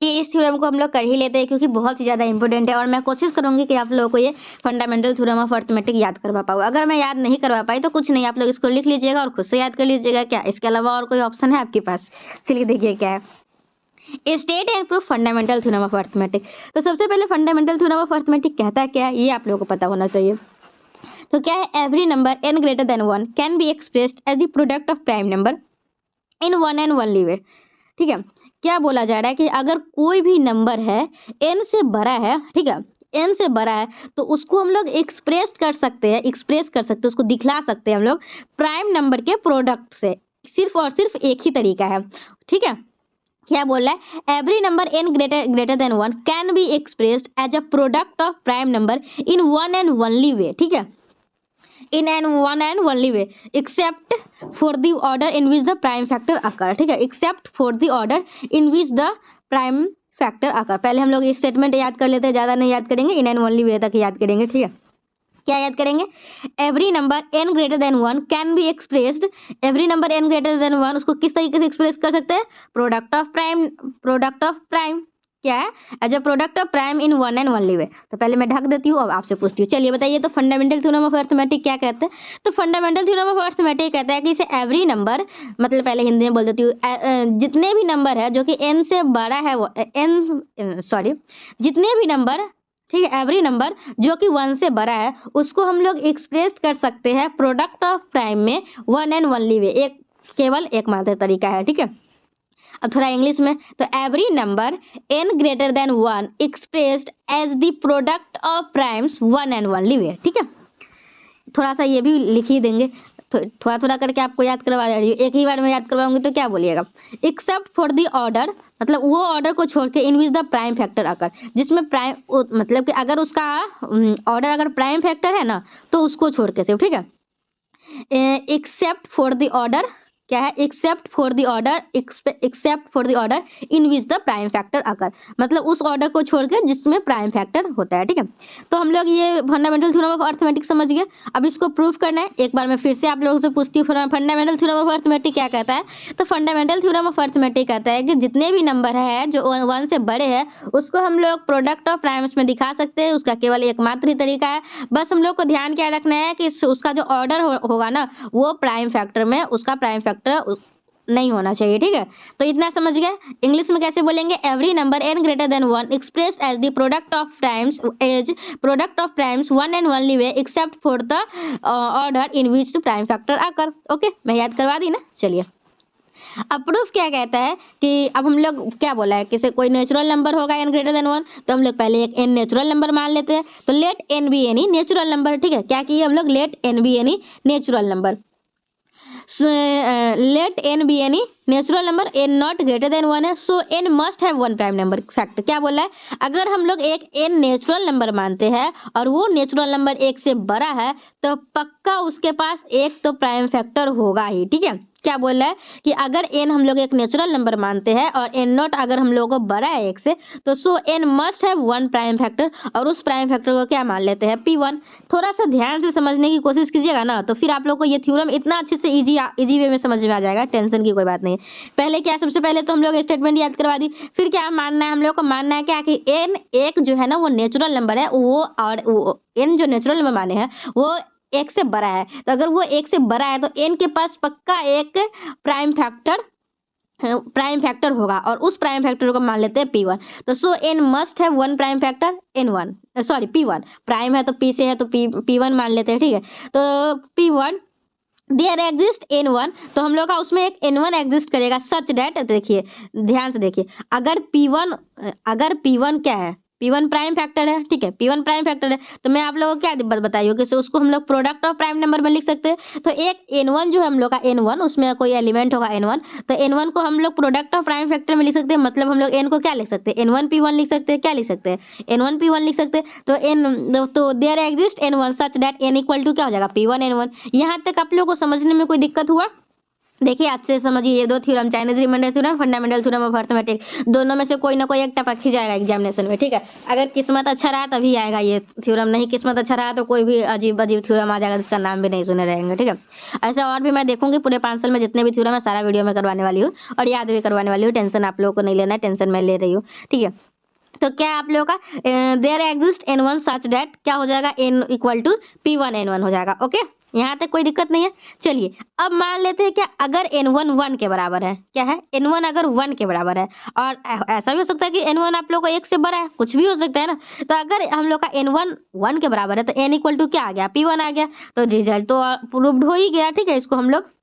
चलिए इस थ्योरम को हम लोग कर ही लेते हैं क्योंकि बहुत ही ज़्यादा इंपॉर्टेंट है और मैं कोशिश करूंगी कि आप लोगों को ये फंडामेंटल थ्योरम ऑफ अर्थमेटिक याद करवा पाऊँ। अगर मैं याद नहीं करवा पाई तो कुछ नहीं, आप लोग इसको लिख लीजिएगा और खुद से याद कर लीजिएगा। क्या इसके अलावा और कोई ऑप्शन है आपके पास? चलिए देखिए क्या है, state and proof fundamental theorem of arithmetic. तो सबसे पहले फंडामेंटल थ्योरम ऑफ अर्थमेटिक कहता क्या है ये आप लोगों को पता होना चाहिए। तो क्या है, every number n greater than 1 can be expressed as the product of prime number in one and only way. ठीक है, क्या बोला जा रहा है कि अगर कोई भी नंबर है n से बड़ा है, ठीक है, n से बड़ा है तो उसको हम लोग एक्सप्रेस कर सकते हैं, उसको दिखला सकते हैं हम लोग प्राइम नंबर के प्रोडक्ट से। सिर्फ और सिर्फ एक ही तरीका है। ठीक है, क्या बोल रहा है, every number n greater than 1 can be expressed as a product of prime number in one and only way. ठीक है, in an one and only way except for the order in which the prime factor occur। ठीक है, except for the order in which the prime factor occur। पहले हम लोग इस statement याद कर लेते हैं, ज़्यादा नहीं याद करेंगे, इन एंड ओनली वे तक याद करेंगे। ठीक है, क्या याद करेंगे, every number n greater than 1 can be expressed, every number n greater than 1 उसको किस तरीके से एक्सप्रेस कर सकते हैं, प्रोडक्ट ऑफ प्राइम क्या है, as a product of prime in one and only way. तो पहले मैं ढक देती हूँ, अब आपसे पूछती हूँ, चलिए बताइए तो फंडामेंटल थ्योरम ऑफ अर्थमेटिक क्या कहते हैं। तो फंडामेंटल थ्योरम ऑफ अर्थमेटिक कहता है कि इसे एवरी नंबर, मतलब पहले हिंदी में बोल देती हूँ, जितने भी नंबर है जो कि n से बड़ा है वो जितने भी नंबर, ठीक है, एवरी नंबर जो कि 1 से बड़ा है उसको हम लोग एक्सप्रेस कर सकते हैं प्रोडक्ट ऑफ प्राइम में वन एंड ओनली वे, एक केवल एकमात्र तरीका है। ठीक है, अब थोड़ा इंग्लिश में, तो every number n greater than 1 expressed as the product of primes one and only way. ठीक है, थोड़ा सा ये भी लिख ही देंगे, थोड़ा थोड़ा करके आपको याद करवा रही हूँ, एक ही बार में याद करवाऊंगी तो क्या बोलिएगा, एक्सेप्ट फॉर द ऑर्डर, मतलब वो ऑर्डर को छोड़ के इन विच द प्राइम फैक्टर आकर, जिसमें प्राइम, मतलब कि अगर उसका ऑर्डर अगर प्राइम फैक्टर है ना तो उसको छोड़ के सिर्फ। ठीक है, एक्सेप्ट फॉर द ऑर्डर, क्या है, accept for the order in which the prime factor आकर, मतलब उस ऑर्डर को छोड़ के जिसमें प्राइम फैक्टर होता है। ठीक है, तो हम लोग ये फंडामेंटल थ्योरम ऑफ अर्थमेटिक समझ गए। अब इसको प्रूफ करना है, एक बार मैं फिर से आप लोगों से पूछती हूँ, फंडामेंटल थ्योरम ऑफ अर्थमेटिक क्या कहता है। तो फंडामेंटल थ्योरम ऑफ अर्थमेटिक कहता है कि जितने भी नंबर है जो 1 से बड़े हैं उसको हम लोग प्रोडक्ट ऑफ प्राइम्स में दिखा सकते हैं, उसका केवल एकमात्र ही तरीका है। बस हम लोग को ध्यान क्या रखना है कि उसका जो ऑर्डर होगा ना वो प्राइम फैक्टर में, उसका प्राइम फैक्टर नहीं होना चाहिए। ठीक है, तो इतना समझ गए। इंग्लिश में कैसे बोलेंगे, every number n greater than 1 expressed as the product of primes one and only way except for the order in which the prime factor आकर। ओके, मैं याद करवा दी ना। चलिए अब प्रूफ क्या कहता है कि अब हम लोग क्या बोला है, किसी कोई नेचुरल नंबर होगा n ग्रेटर देन 1 तो हम लोग पहले एक n नेचुरल नंबर मान लेते हैं, तो let n be any natural number. ठीक है, क्या किए हम लोग, let n be any natural number, let n be any natural number, n not greater than 1 है, so n must have one prime number factor. क्या बोला है, अगर हम लोग एक n नेचुरल नंबर मानते हैं और वो नेचुरल नंबर 1 से बड़ा है तो पक्का उसके पास एक तो प्राइम फैक्टर होगा ही। ठीक है, क्या बोल रहा है कि अगर n हम लोग एक नेचुरल नंबर मानते हैं और n नॉट अगर हम लोगों को बड़ा है 1 से तो सो n must have one prime factor, और उस प्राइम फैक्टर को क्या मान लेते हैं, p1। थोड़ा सा ध्यान से समझने की कोशिश कीजिएगा ना तो फिर आप लोग को ये थ्योरम इतना अच्छे से इजी वे में समझ में आ जाएगा, टेंशन की कोई बात नहीं। पहले क्या, सबसे पहले तो हम लोग स्टेटमेंट याद करवा दी, फिर क्या मानना है हम लोग को, मानना है क्या कि n एक जो है ना वो नेचुरल नंबर है, वो और n जो नेचुरल नंबर माने हैं वो 1 से बड़ा है, तो अगर वो 1 से बड़ा है तो n के पास पक्का एक प्राइम फैक्टर होगा और उस प्राइम फैक्टर को मान लेते हैं p1। तो सो n मस्ट है one prime factor n1, sorry p1 prime है तो p से है तो p1 मान लेते हैं। ठीक है, तो p1 देयर एग्जिस्ट n1, तो हम लोग का उसमें एक n1 एग्जिस्ट करेगा सच डैट, देखिए ध्यान से देखिए, अगर p1 क्या है, p1 प्राइम फैक्टर है। ठीक है, p1 प्राइम फैक्टर है तो मैं आप लोगों को क्या बताई हो कि उसको हम लोग प्रोडक्ट ऑफ प्राइम नंबर में लिख सकते हैं। तो एक n1 जो है हम लोग का n1, उसमें कोई एलिमेंट होगा n1, तो n1 को हम लोग प्रोडक्ट ऑफ प्राइम फैक्टर में लिख सकते हैं, मतलब हम लोग n को क्या लिख सकते हैं, n1 p1 लिख सकते हैं, क्या लिख सकते हैं, n1 p1 लिख सकते हैं। तो there exist n1 such that n equal to क्या हो जाएगा, p1 n1। यहाँ तक आप लोग को समझने में कोई दिक्कत हुआ? देखिए आज से समझिए ये दो theorem, Chinese remainder theorem, fundamental theorem of arithmetic, दोनों में से कोई ना कोई एक टपक ही जाएगा एग्जामिनेशन में, ठीक है। अगर किस्मत अच्छा रहा तभी आएगा ये थ्योरम, नहीं किस्मत अच्छा रहा तो कोई भी अजीब अजीब थ्योरम आ जाएगा जिसका नाम भी नहीं सुने रहेंगे, ठीक है। ऐसे और भी मैं देखूंगी पूरे 5 साल में जितने भी थ्योरम है सारा वीडियो में करवाने वाली हूँ और याद भी करवाने वाली हूँ, टेंशन आप लोगों को नहीं लेना है, टेंशन मैं ले रही हूँ, ठीक है। तो क्या आप लोगों का there exist n one such that क्या हो जाएगा, N equal to P1 N1 हो जाएगा, ओके। यहाँ तक कोई दिक्कत नहीं है। चलिए अब मान लेते हैं क्या अगर N1 1 के बराबर है, क्या है N1 अगर 1 के बराबर है, और ऐसा भी हो सकता है कि N1 आप लोग को 1 से बड़ा है, कुछ भी हो सकता है ना। तो अगर हम लोग का N1 1 के बराबर है तो N इक्वल टू क्या आ गया, P1 आ गया, तो रिजल्ट तो प्रूव्ड हो ही गया, ठीक है। इसको हम लोग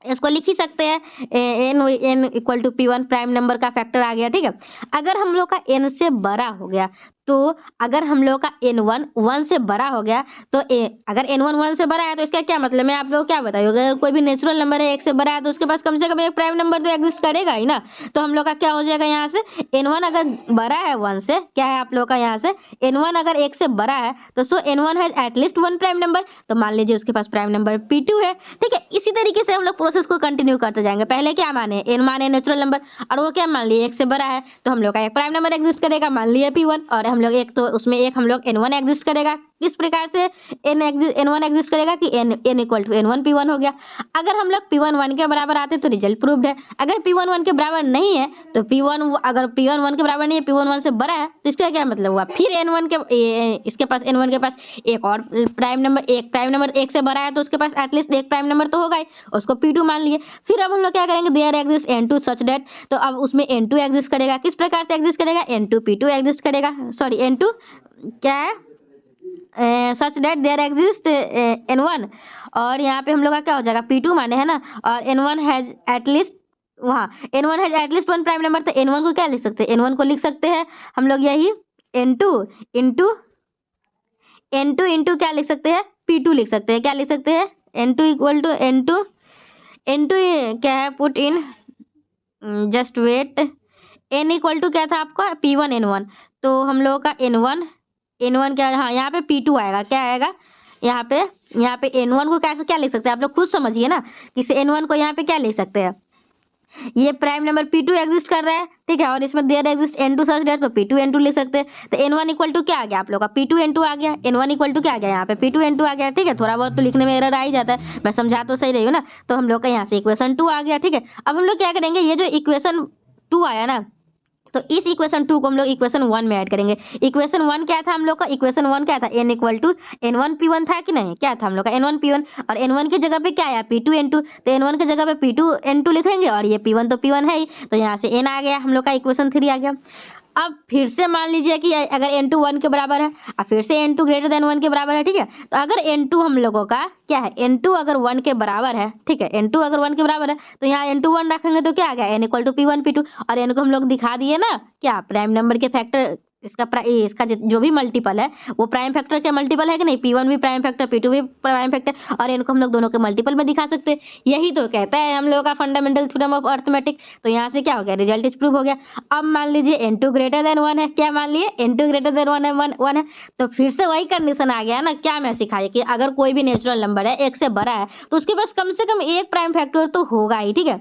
इसको लिख ही सकते हैं, n equal to P1 prime number का फैक्टर आ गया, ठीक है। अगर हम लोग का n से बड़ा हो गया तो अगर हम लोग का N1 1 से बड़ा हो गया तो अगर N1 1 से बड़ा है तो इसका क्या मतलब, मैं आप लोग क्या बताइए, अगर कोई भी नेचुरल नंबर है 1 से बड़ा है तो उसके पास कम से कम एक प्राइम नंबर तो एग्जिस्ट करेगा ही ना। तो हम लोग का क्या हो जाएगा यहाँ से, N1 अगर बड़ा है 1 से, क्या है आप लोग का यहाँ से N1 अगर 1 से बड़ा है तो सो N1 है एटलीस्ट 1 प्राइम नंबर, तो मान लीजिए उसके पास प्राइम नंबर P2 है, ठीक है। इसी तरीके से हम लोग प्रोसेस को कंटिन्यू करते जाएंगे। पहले क्या माने, n माने नेचुरल नंबर, और वो क्या मान लिए 1 से बड़ा है तो हम लोग का एक प्राइम नंबर एग्जिस्ट करेगा, मान लिए P1, और हम लोग एक तो उसमें एक हम लोग N1 एग्जिस्ट करेगा। किस प्रकार से N1 एग्जिस्ट करेगा कि n equal to N1 P1 हो गया। अगर हम लोग P1 1 के बराबर आते तो रिजल्ट प्रूव्ड है। अगर P1 1 के बराबर नहीं है तो अगर P1 1 के बराबर नहीं है, P1 1 से बड़ा है, तो इसका क्या मतलब हुआ, फिर N1 के इसके पास N1 के पास एक और प्राइम नंबर 1 से बड़ा है तो उसके पास एटलीस्ट एक प्राइम नंबर तो होगा ही, उसको P2 मान लिए। फिर अब हम लोग क्या करेंगे, there exist N2 such that, तो अब उसमें N2 एग्जिस्ट करेगा। किस प्रकार से एग्जिस्ट करेगा, N2 P2 एग्जिस्ट करेगा, सॉरी N2 क्या है, such that there exist N1, और यहाँ पे हम लोग का क्या हो जाएगा, P2 माने है ना, और N1 हैज एटलीस्ट, वहाँ N1 has at least 1 prime number, तो N1 को क्या लिख सकते हैं, N1 को लिख सकते हैं हम लोग यही N2 इंटू क्या लिख सकते हैं, P2 लिख सकते हैं, क्या लिख सकते हैं, N2 इक्वल टू N2 क्या है, put in just wait, N equal to क्या था आपका P1 N1, तो हम लोगों का N1 क्या, हाँ यहाँ पे P2 आएगा, क्या आएगा यहाँ पे N1 को कैसे क्या लिख सकते हैं आप लोग खुद समझिए ना, किसी N1 को यहाँ पे क्या लिख सकते हैं, ये प्राइम नंबर P2 एग्जिस्ट कर रहा है, ठीक है, और इसमें there exist N2 such that, तो P2 N2 लिख सकते हैं। तो N1 इक्वल टू क्या आ गया आप लोग का, P2 N2 आ गया, N1 इक्वल टू क्या आ गया यहाँ पे P2 N2 आ गया, ठीक है। थोड़ा बहुत तो लिखने में एरर आ ही जाता है, मैं समझा तो सही रही हूँ ना। तो हम लोग का यहाँ से इक्वेशन 2 आ गया, ठीक है। अब हम लोग क्या करेंगे, ये जो इक्वेशन 2 आया ना, तो इस इक्वेशन 2 को हम लोग इक्वेशन 1 में ऐड करेंगे। इक्वेशन 1 क्या था हम लोग का, इक्वेशन 1 क्या था, n equal to N1 P1 था कि नहीं, क्या था हम लोग का N1 P1, और N1 की जगह पे क्या आया P2 N2, तो N1 की जगह पे P2 N2 लिखेंगे, और ये P1 तो P1 है ही, तो यहाँ से n आ गया, हम लोग का इक्वेशन 3 आ गया। अब फिर से मान लीजिए कि अगर N2 1 के बराबर है, अब फिर से N2 ग्रेटर देन 1 के बराबर है, ठीक है। तो अगर N2 हम लोगों का क्या है, N2 अगर 1 के बराबर है, ठीक है, N2 अगर 1 के बराबर है तो यहाँ N2 1 रखेंगे तो क्या आ गया, N equal to P1 P2, और N को हम लोग दिखा दिए ना क्या, प्राइम नंबर के फैक्टर, इसका जो भी मल्टीपल है वो प्राइम फैक्टर के मल्टीपल है कि नहीं, P1 भी प्राइम फैक्टर P2 भी प्राइम फैक्टर, और इनको हम लोग दोनों के मल्टीपल में दिखा सकते हैं। यही तो कहता है हम लोगों का फंडामेंटल थ्योरम ऑफ अर्थमेटिक। तो यहाँ से क्या हो गया, रिजल्ट इज प्रूव हो गया। अब मान लीजिए N2 ग्रेटर देन 1 है, क्या मान लिए N2 ग्रेटर देन 1 है, तो फिर से वही कंडीशन आ गया ना, क्या मैं सिखाई कि अगर कोई भी नेचुरल नंबर है 1 से बड़ा है तो उसके पास कम से कम एक प्राइम फैक्टर तो होगा ही, ठीक है।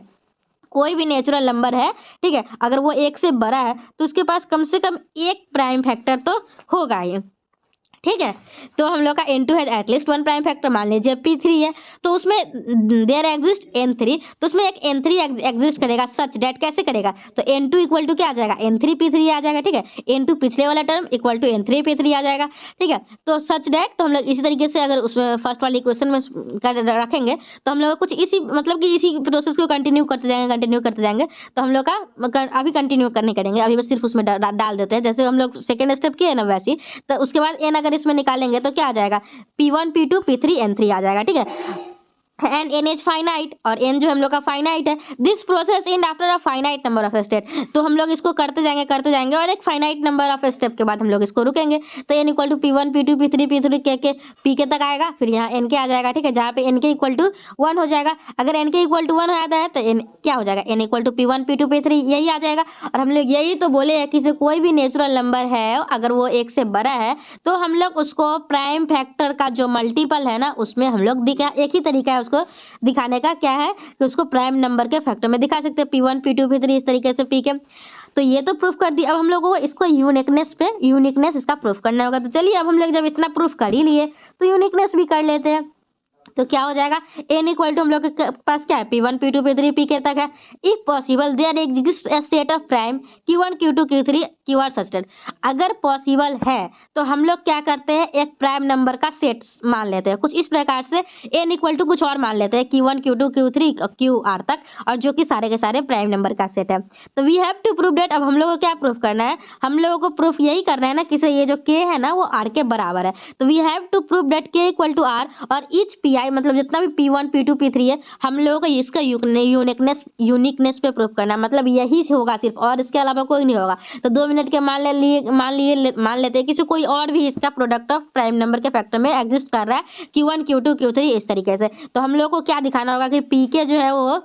कोई भी नेचुरल नंबर है, ठीक है, अगर वो 1 से बड़ा है तो उसके पास कम से कम एक प्राइम फैक्टर तो होगा ही, ठीक है। तो हम लोग का N2 है एटलीस्ट 1 प्राइम फैक्टर, मान लीजिए P3 है तो उसमें देयर एग्जिस्ट N3, तो उसमें एक N3 एग्जिस्ट करेगा, सच डेट कैसे करेगा, तो N2 इक्वल टू क्या आ जाएगा, N3 P3 आ जाएगा, ठीक है। N2 पिछले वाला term equal to N3 P3 आ जाएगा, ठीक है। तो सच डेट, तो हम लोग इसी तरीके से अगर उसमें फर्स्ट वाली क्वेश्चन में रखेंगे तो हम लोग कुछ इसी मतलब कि इसी प्रोसेस को कंटिन्यू करते जाएंगे। तो हम लोग का अभी कंटिन्यू करने करेंगे, अभी बस सिर्फ उसमें डाल देते हैं, जैसे हम लोग सेकेंड स्टेप किए ना वैसे ही। तो उसके बाद n अगर इसमें निकालेंगे तो क्या आ जाएगा, P1 P2 P3 N3 आ जाएगा, ठीक है। एंड n इज फाइनाइट, और n जो हम लोग का फाइनाइट है, this process and after a finite number of step, तो हम लोग इसको करते जाएंगे और एक फाइनाइट नंबर ऑफ स्टेप के बाद हम लोग इसको रुकेंगे। तो n equal to P1 P2 P3 के P के तक आएगा, फिर यहाँ n के आ जाएगा, ठीक है, जहाँ पे n के इक्वल टू 1 हो जाएगा। अगर n के इक्वल टू 1 आता है तो n क्या हो जाएगा, n equal to P1 P2 P3 यही आ जाएगा। और हम लोग यही तो बोले हैं कि से कोई भी नेचुरल नंबर है अगर वो 1 से बड़ा है तो हम लोग उसको प्राइम फैक्टर का जो मल्टीपल है ना उसमें हम लोग दिखा, एक ही तरीका है उसको दिखाने का क्या है कि उसको प्राइम नंबर के फैक्टर में दिखा सकते हैं, P1 P2 P3 इस तरीके से पी के। तो ये तो प्रूफ कर दिया। अब हम लोगों को इसको यूनिकनेस इसका प्रूफ करना होगा। तो चलिए अब हम लोग जब इतना प्रूफ कर ही लिए तो यूनिकनेस भी कर लेते हैं। तो क्या हो जाएगा, n इक्वल टू हम लोग के पास क्या है, P1 P2 P3 Pk तक है। If possible there exist a set of prime Q1 Q2 Q3 Q are sustained. अगर पॉसिबल है तो हम लोग क्या करते हैं, एक प्राइम नंबर का सेट मान लेते हैं कुछ इस प्रकार से, n इक्वल टू कुछ और मान लेते हैं Q1 Q2 Q3 QR तक, और जो कि सारे के सारे प्राइम नंबर का सेट है। तो we have to prove that. अब हम लोगों को क्या प्रूफ करना है, हम लोगों को प्रूफ यही करना है ना कि ये जो k है ना वो r के बराबर है। तो we have to prove that k equal to r, और ईच pi मतलब जितना भी P1 P2 P3 है हम लोगों को इसका यूनिकनेस पे प्रूफ करना है। मतलब यही होगा सिर्फ, और इसके अलावा कोई नहीं होगा। तो 2 मिनट के मान लेते हैं किसी कोई और भी इसका प्रोडक्ट ऑफ प्राइम नंबर के फैक्टर में एग्जिस्ट कर रहा है Q1 Q2 Q3 इस तरीके से। तो हम लोग को क्या दिखाना होगा कि Pk जो है वो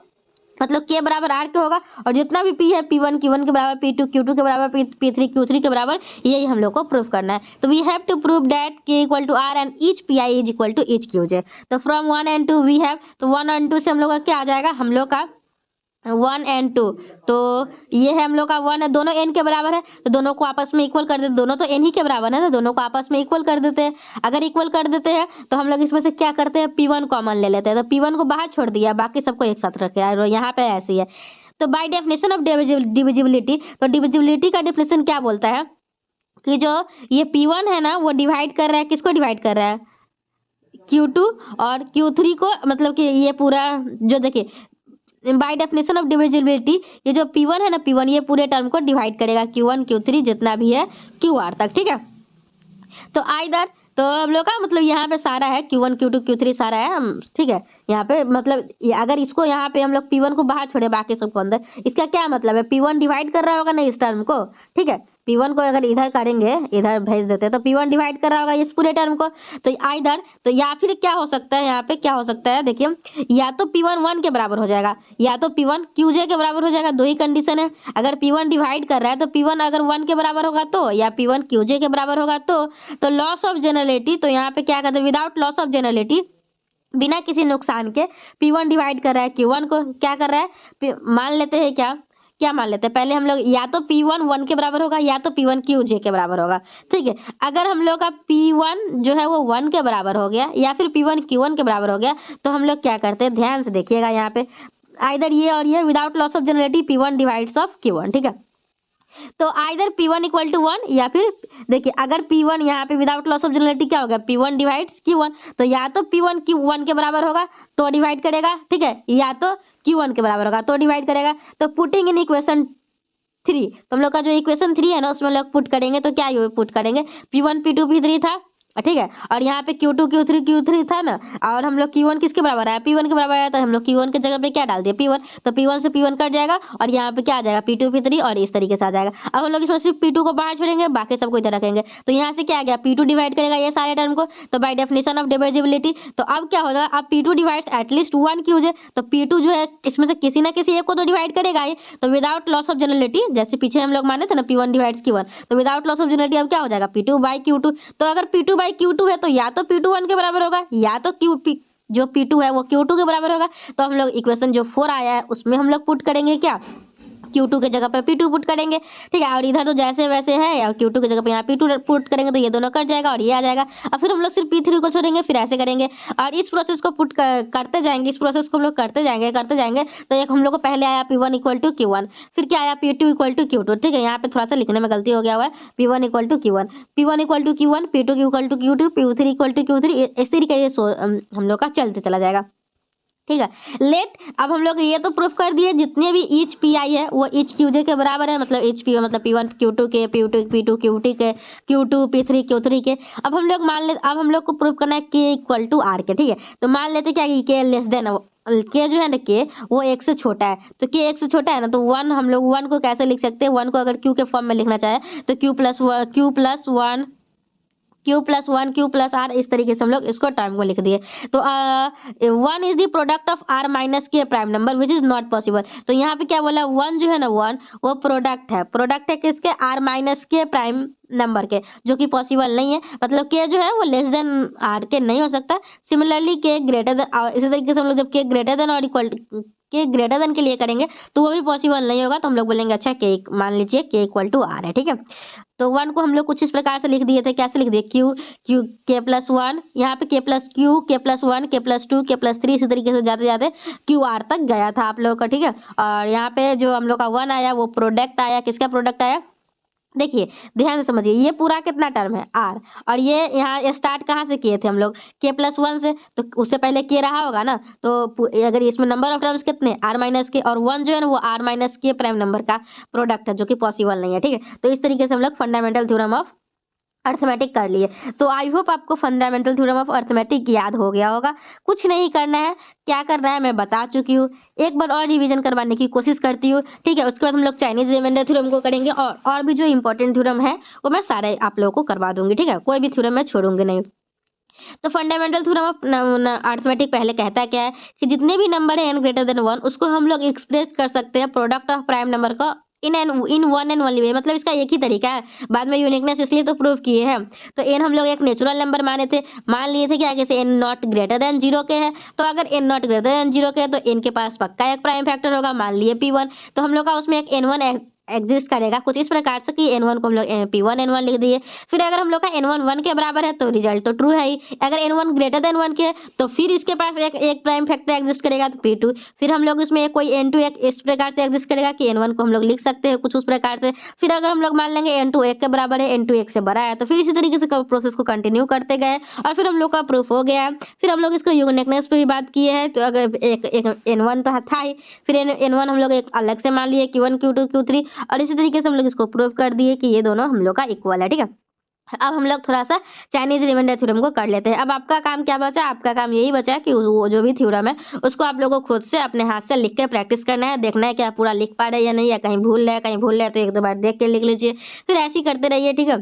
मतलब k बराबर r के होगा, और जितना भी p है P1 Q1 के बराबर, P2 Q2 के बराबर, P3 Q3 के बराबर, यही हम लोग को प्रूफ करना है। तो we have to prove that k equal to r and each pi is equal to each qj। तो फ्रॉम 1 एंड 2 वी हैव, तो 1 एंड 2 से हम लोग का क्या आ जाएगा, हम लोग का 1 एंड 2। तो ये है हम लोग का 1 है, दोनों n के बराबर है तो दोनों को आपस में इक्वल कर देते, दोनों तो n ही के बराबर है ना, दोनों को आपस में इक्वल कर देते हैं। अगर इक्वल कर देते हैं तो हम लोग इसमें से क्या करते हैं, P1 कॉमन ले लेते हैं। तो P1 को बाहर छोड़ दिया, बाकी सबको एक साथ रखे, और यहाँ पे ऐसी है। तो बाय डेफिनेशन ऑफ डिविजिबिलिटी, तो डिविजिबिलिटी का डेफिनेशन क्या बोलता है कि जो ये P1 है ना वो डिवाइड कर रहा है, किसको डिवाइड कर रहा है, Q2 और Q3 को। मतलब कि ये पूरा जो देखिए बाय डेफिनेशन ऑफ डिविजिबिलिटी, ये जो P1 है ना, P1 ये पूरे टर्म को डिवाइड करेगा Q1 Q3 जितना भी है QR तक, ठीक है। तो आइदर, तो हम लोग का मतलब यहाँ पे सारा है Q1 Q2 Q3 सारा है ठीक है। यहाँ पे मतलब अगर इसको यहाँ पे हम लोग P1 को बाहर छोड़े बाकी सबको अंदर, इसका क्या मतलब है, P1 डिवाइड कर रहा होगा ना इस टर्म को, ठीक है। P1 को अगर इधर करेंगे, इधर भेज देते तो P1 डिवाइड कर रहा होगा इस पूरे टर्म को। तो आइदर, तो या फिर क्या हो सकता है, यहाँ पे क्या हो सकता है देखिए, या तो P1 1 के बराबर हो जाएगा, या तो P1 QJ के बराबर हो जाएगा। दो ही कंडीशन है। अगर P1 डिवाइड कर रहा है तो P1 अगर 1 के बराबर होगा तो, या P1 QJ के बराबर होगा तो लॉस ऑफ जनरलिटी, तो यहाँ पे क्या कहते हैं, विदाउट लॉस ऑफ जनरलिटी, बिना किसी नुकसान के P1 डिवाइड कर रहा है Q1 को, क्या कर रहा है, मान लेते हैं क्या क्या मान लेते हैं पहले हम लोग, या तो P1 1 के बराबर होगा, या तो P1 QJ के बराबर होगा, ठीक है। अगर हम लोग का P1 जो है वो 1 के बराबर हो गया, या फिर P1 Q1 के बराबर हो गया, तो हम लोग क्या करते हैं, ध्यान से देखिएगा यहाँ पे, आइदर ये और ये without loss of generality P1 divides of Q1, ठीक है। तो आइदर P1 इक्वल टू 1, या फिर देखिए अगर P1 यहाँ पे विदाउट लॉस ऑफ जनरलिटी क्या होगा, P1 डिवाइड्स Q1, तो या तो P1 Q1 के बराबर होगा तो डिवाइड करेगा, ठीक है, या तो Q1 के बराबर होगा तो डिवाइड करेगा। तो पुटिंग इन इक्वेशन 3, तो हम लोग का जो इक्वेशन 3 है ना उसमें लोग पुट करेंगे तो क्या पुट करेंगे, P1 P2 P3 था, ठीक है, और यहाँ पे Q2 Q3 था ना, और हम लोग Q1 किसके बराबर आया, P1 के बराबर आया, तो हम लोग Q1 के जगह पे क्या डाल दिया, P1, तो P1 से P1 कट जाएगा, और यहाँ पे क्या आ जाएगा, P2 P3, और इस तरीके से आ जाएगा। अब हम लोग इसमें सिर्फ P2 को बाहर छोड़ेंगे, बाकी सबको इधर रखेंगे, तो यहाँ से क्या आ गया, P2 डिवाइड करेगा ये सारे टर्म को, तो बाय डेफिनेशन ऑफ डिविजिबिलिटी, तो अब क्या होगा, अब P2 डिवाइड्स एटलीस्ट 1 QJ, तो P2 जो है इसमें से किसी ना किसी एक को तो डिवाइड करेगा ही। तो विदाउट लॉस ऑफ जनरलिटी, जैसे पीछे हम लोग माने थे ना P1 डिवाइड्स Q1, तो विदाउट लॉस ऑफ जनरलिटी अब क्या हो जाएगा, P2 बाई Q2। तो अगर P2 बाई Q2 है तो या तो P2 1 के बराबर होगा, या तो जो P2 है वो Q2 के बराबर होगा। तो हम लोग इक्वेशन जो 4 आया है उसमें हम लोग पुट करेंगे क्या, Q2 के जगह पे P2 पुट करेंगे, ठीक है। और इधर तो जैसे वैसे है, और Q2 के जगह पे यहाँ P2 पुट करेंगे तो ये दोनों कट जाएगा और ये आ जाएगा। और फिर हम लोग सिर्फ P3 को छोड़ेंगे, फिर ऐसे करेंगे, और इस प्रोसेस को करते जाएंगे, इस प्रोसेस को हम लोग करते जाएंगे। तो एक हम लोग को पहले आया P1 इक्वल टू Q1, फिर क्या आया P2 इक्वल टू Q2, ठीक है। यहाँ पे थोड़ा सा लिखने में गलती हो गया हुआ है, P1 equal to Q1, P1 equal to Q1, P2 equal to Q2, P3 equal to Q3, इस तरीके से हम लोग का चलते चला जाएगा, ठीक है। लेट, अब हम लोग ये तो प्रूफ कर दिए जितने भी ईच पी आई है वो ईच QJ के बराबर है, मतलब ईच पी मतलब P1 Q2 के, P2 Q2 के, Q2 P3 Q3 के। अब हम लोग मान ले, अब हम लोग को प्रूफ करना है K इक्वल टू R के, ठीक है। तो मान लेते क्या कि K लेस देन, K जो है ना K वो 1 से छोटा है, तो K 1 से छोटा है ना, तो 1 हम लोग 1 को कैसे लिख सकते हैं, 1 को अगर Q के फॉर्म में लिखना चाहे तो Q प्लस 1 Q+1 Q+R, इस तरीके से हम लोग इसको टर्म को लिख दिए। तो 1 is the product of R minus K prime number which is not possible. तो यहाँ पे क्या बोला, 1 जो है ना 1 वो प्रोडक्ट है किसके, R minus K prime number के, जो कि पॉसिबल नहीं है। मतलब के जो है वो लेस देन आर के नहीं हो सकता। सिमिलरली के ग्रेटर देन, इसी तरीके से हम लोग जब के ग्रेटर देन और इक्वल के ग्रेटर देन के लिए करेंगे तो वो भी पॉसिबल नहीं होगा। तो हम लोग बोलेंगे अच्छा के, मान लीजिए के इक्वल टू आर है, ठीक है। तो 1 को हम लोग कुछ इस प्रकार से लिख दिए थे, कैसे लिख दिए, क्यू K+1, यहाँ पे K+Q, K+1, K+2, K+3, इसी तरीके से जाते जाते QR तक गया था आप लोगों का, ठीक है। और यहाँ पे जो हम लोग का 1 आया वो प्रोडक्ट आया, किसका प्रोडक्ट आया, देखिए ध्यान से समझिए, ये पूरा कितना टर्म है आर, और ये यहाँ स्टार्ट कहाँ से किए थे हम लोग, K+1 से, तो उससे पहले के रहा होगा ना। तो अगर इसमें नंबर ऑफ टर्म्स कितने, R माइनस के, और 1 जो है ना वो R minus K prime number का प्रोडक्ट है, जो कि पॉसिबल नहीं है, ठीक है। तो इस तरीके से हम लोग फंडामेंटल थ्योरम ऑफ अर्थमेटिक कर लिए। तो आई होप आपको फंडामेंटल थ्योरम ऑफ अर्थमेटिक याद हो गया होगा। कुछ नहीं करना है, क्या करना है मैं बता चुकी हूँ, एक बार और रिवीजन करवाने की कोशिश करती हूँ, ठीक है। उसके बाद हम लोग चाइनीज रिमाइंडर थ्योरम को करेंगे, और भी जो इंपॉर्टेंट थ्योरम है वो मैं सारे आप लोगों को करवा दूंगी, ठीक है। कोई भी थ्योरम मैं छोड़ूंगी नहीं। तो फंडामेंटल थ्योरम ऑफ अर्थमेटिक पहले कहता क्या है कि जितने भी नंबर है n ग्रेटर देन 1 उसको हम लोग एक्सप्रेस कर सकते हैं प्रोडक्ट ऑफ प्राइम नंबर का इन वन एंड ओनली वे। मतलब इसका एक ही तरीका है, बाद में यूनिकनेस इसलिए तो प्रूव किए हैं। तो n हम लोग एक नेचुरल नंबर मान लिए थे कि आगे से n नॉट ग्रेटर देन 0 के है। तो अगर n नॉट ग्रेटर देन 0 के है तो n के पास पक्का एक प्राइम फैक्टर होगा, मान लिए P1। तो हम लोग का उसमें एक n1 एग्जिस्ट करेगा कुछ इस प्रकार से कि n1 को हम लोग P1 n1 लिख दिए। फिर अगर हम लोग का n1 1 के बराबर है तो रिजल्ट तो ट्रू है ही। अगर n1 ग्रेटर देन 1 के तो फिर इसके पास एक प्राइम फैक्टर एग्जिस्ट करेगा तो P2। फिर हम लोग इसमें कोई n2 एक इस प्रकार से एग्जिस्ट करेगा कि n1 को हम लोग लिख सकते हैं कुछ उस प्रकार से। फिर अगर हम लोग मान लेंगे n2 1 के बराबर है, n2 1 से बड़ा है, तो फिर इसी तरीके से प्रोसेस को कंटिन्यू करते गए और फिर हम लोग का प्रूफ हो गया। फिर हम लोग इसको यूनिकनेस पे भी बात किए हैं। तो अगर एक n1 तो था ही, फिर n1 हम लोग एक अलग से मान लिए Q1 Q2 Q3, और इसी तरीके से हम लोग इसको प्रूव कर दिए कि ये दोनों हम लोग का इक्वल है, ठीक है। अब हम लोग थोड़ा सा चाइनीज रिमाइंडर थ्योरम को कर लेते हैं। अब आपका काम क्या बचा, आपका काम यही बचा कि वो जो भी थ्योरम है उसको आप लोगों को खुद से अपने हाथ से लिख के प्रैक्टिस करना है, देखना है कि आप पूरा लिख पा रहे हैं या नहीं, या कहीं भूल रहे हैं तो एक दो बार देख के लिख लीजिए, फिर ऐसे ही करते रहिए, ठीक है।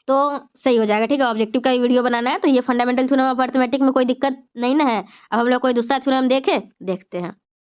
तो सही हो जाएगा, ठीक है। ऑब्जेक्टिव का ही वीडियो बनाना है। तो ये फंडामेंटल थ्योरम ऑफ अर्थमेटिक में कोई दिक्कत नहीं ना है। अब हम लोग कोई दूसरा थ्योरम देखते हैं।